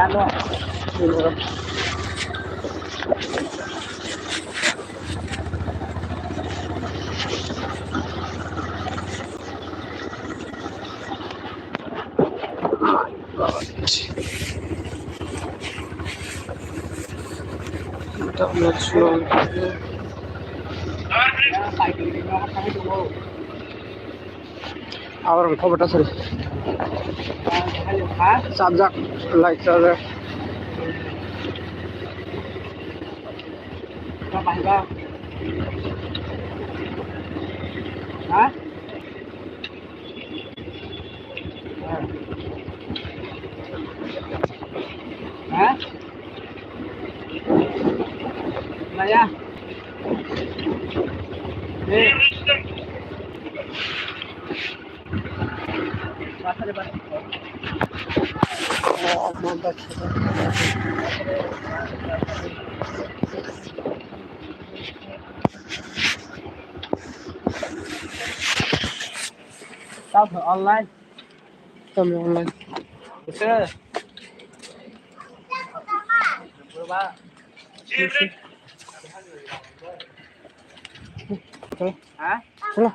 Ano? That much long. Our cover sorry. Subject like charger. Cho mày ba. Hả? Hả? Này à? Đi. Basta de basta. Oh, my God. Tao thử online. Come online. Được. Bữa ba. Okay. Hả? Hello.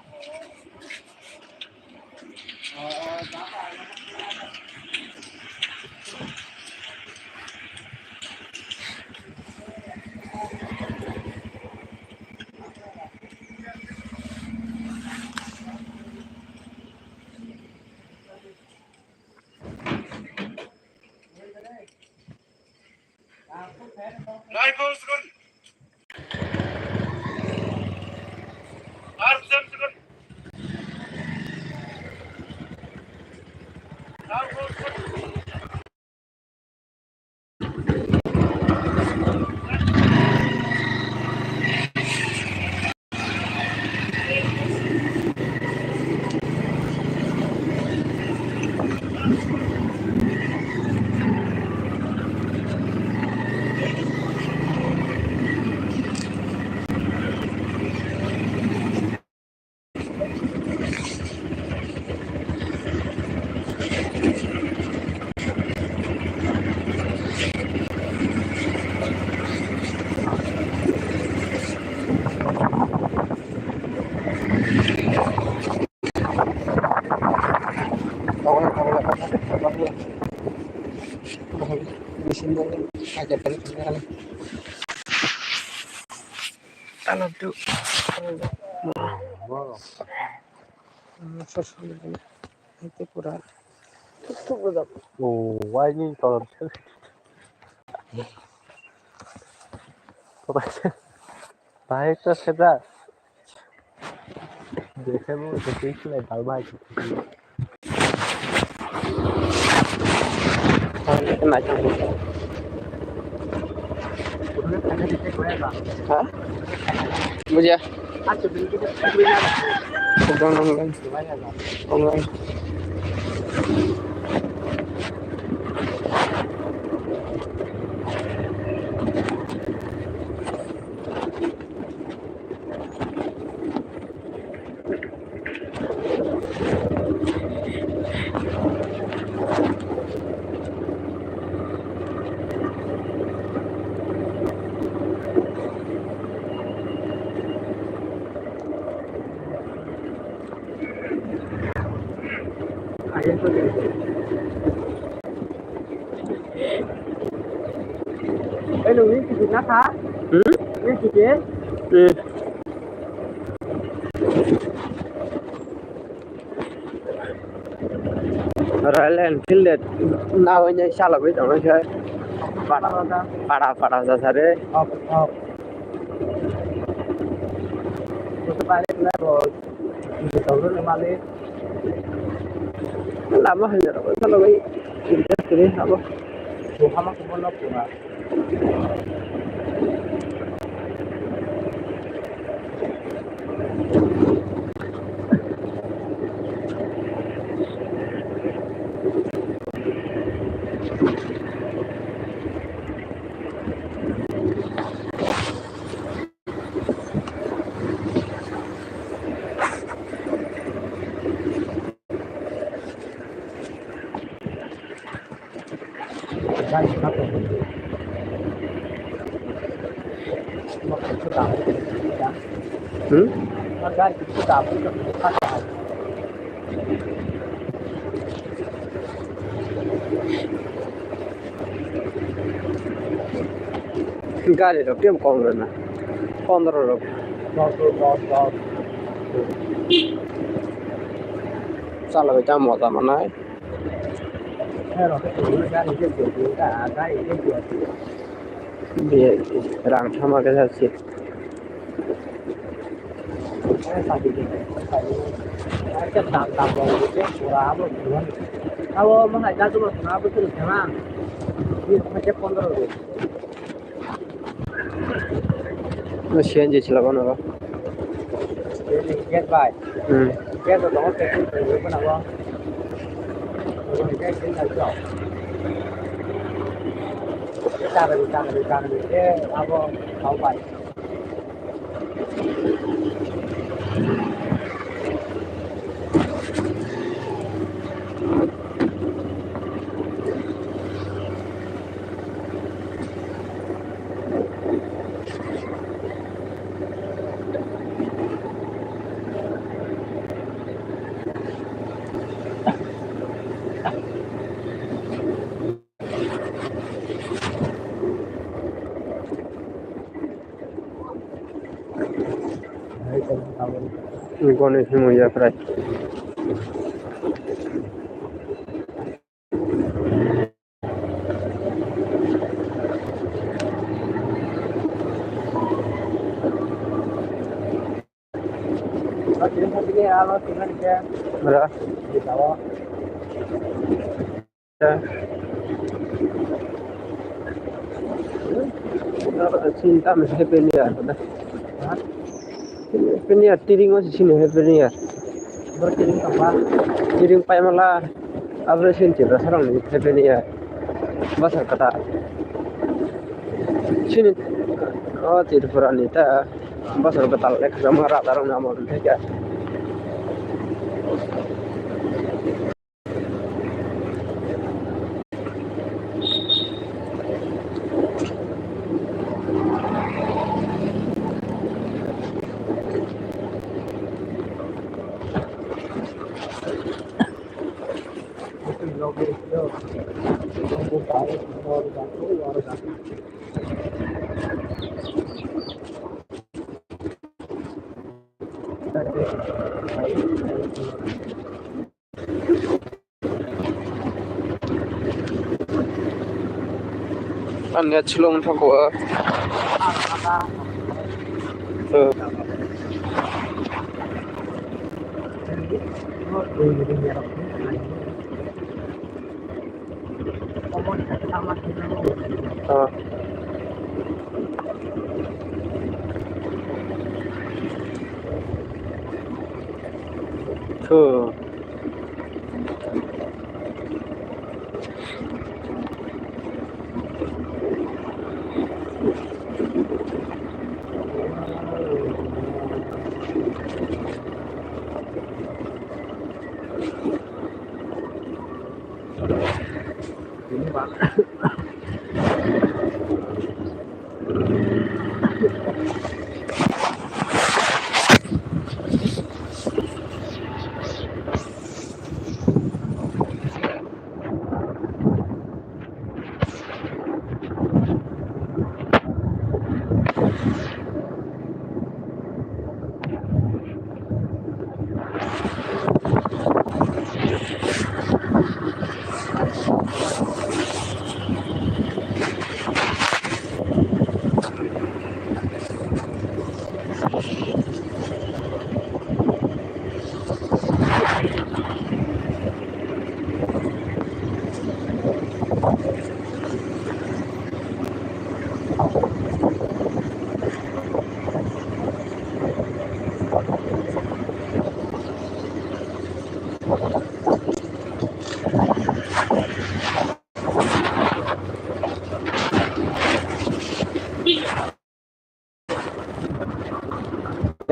Rifle second. Arms second. Rifle second. I love to. Pura. Ồ, quay như còn ভাই তো সেটা দেখে মনে হচ্ছে দেখলে ভাই ভাই Hah? Buja. আচ্ছা বিলকিটা খুবই না Online. Online. এই লুই কি না খা এই কি কে Royal Enfield nào như sao là biết đâu nó chơi pada dasar deh বুঝতে পারি না দৌড় নামালে lama hanya kalau bayi kita sini apa Muhammad kubur lo pura गाड़ी खा तो मक्खी और गाड़ी की किताब तो खाता है गाडी र के कम गर्न 15 र दस चालक चाहिँ मजा मना है है rồi cái गाड़ी cái kiểu cả गाड़ी cái kiểu बे रां ठामा के जासियो phải cái tạm tạm vào cái của áo luôn áo mà hay ra tôi mà áo tôi được mà ये मैं 15 rồi न सीएनजी छ लगाउनु अब get by get rồi đó cái nào không rồi cái là chọn cái ta là cái áo áo bài Ganesh मुया प्राय nó chỉ không cái áo thì nó cái र gì đó चिन्ता में हेपेनी यार पता hả हेपेनी यार तिरिङ पछि छिन हेपेनी यार berarti ini apa तिरिङ पाइ मला अब सिन छिर सरङ हेपेनी यार बस कता छिन तिर पुरानी त बस कता लेख जमा रात रङ नाम हुन्छ क्या itu lo itu buka orang अन्य छिलोङ ठको ini pak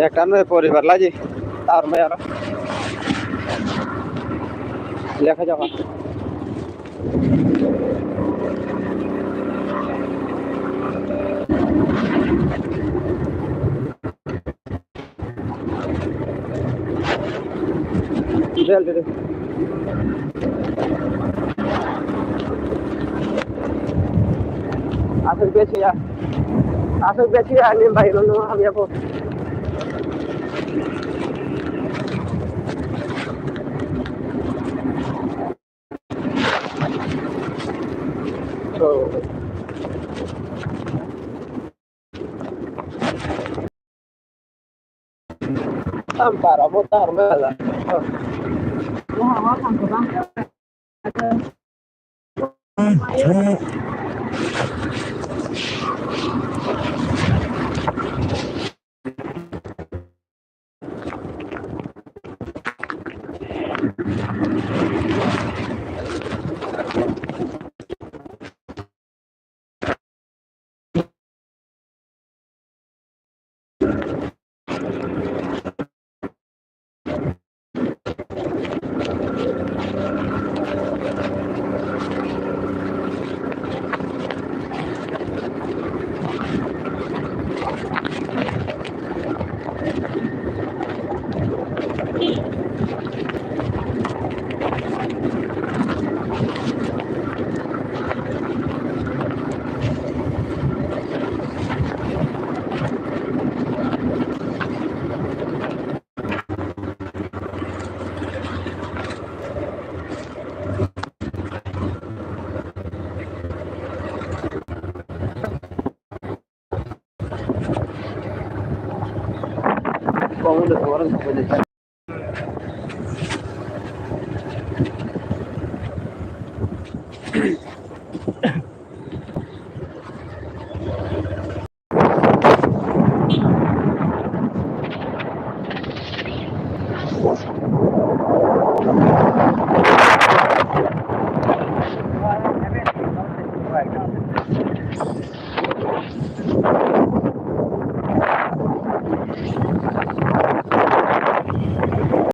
একটা নয় পরিবার লাগি তার মেয়ার লেখা যাওয়া Real deh. Asal biasa ya ini bayi lalu kami apa? So, tampar apa tar malah. Wah, wah, tangkap bang. Ada. Bangun dari orang sampai